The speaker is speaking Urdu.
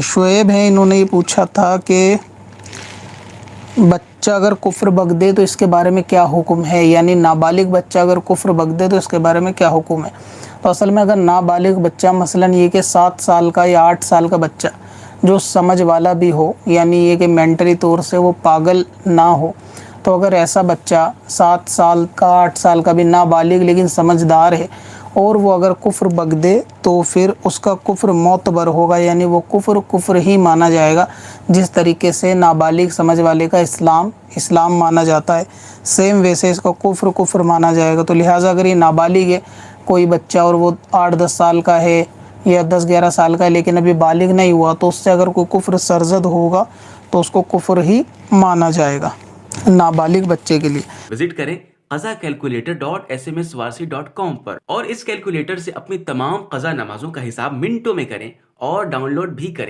شعیب ہے، انہوں نے یہ پوچھا تھا کہ بچہ اگر کفر بک دے تو اس کے بارے میں کیا حکم ہے، یعنی نابالغ بچہ اگر کفر بک دے تو اس کے بارے میں کیا حکم ہے۔ تو اصل میں اگر نابالغ بچہ مثلاً یہ کہ 7 سال کا یا 8 سال کا بچہ جو سمجھ والا بھی ہو، یعنی یہ کہ مینٹلی طور سے وہ پاگل نہ ہو، تو اگر ایسا بچہ 7 سال کا 8 سال کا بھی نابالغ لیکن سمجھدار ہے اور وہ اگر کفر بک دے تو پھر اس کا کفر معتبر ہوگا، یعنی وہ کفر ہی مانا جائے گا، جس طریقے سے نابالغ سمجھ والے کا اسلام مانا جاتا ہے، سیم ویسے اس کا کفر مانا جائے گا۔ تو لہٰذا اگر یہ نابالغ ہے کوئی بچہ اور وہ 8-10 سال کا ہے یا 10-11 سال کا ہے لیکن ابھی بالغ نہیں ہوا، تو اس سے اگر کوئی کفر سرزد ہوگا تو اس کو کفر ہی مانا جائے گا نابالغ بچے کے لیے۔ وزٹ کریں qazakalculator.smswarsi.com پر اور اس کیلکولیٹر سے اپنی تمام قضا نمازوں کا حساب منٹوں میں کریں اور ڈاؤن لوڈ بھی کریں۔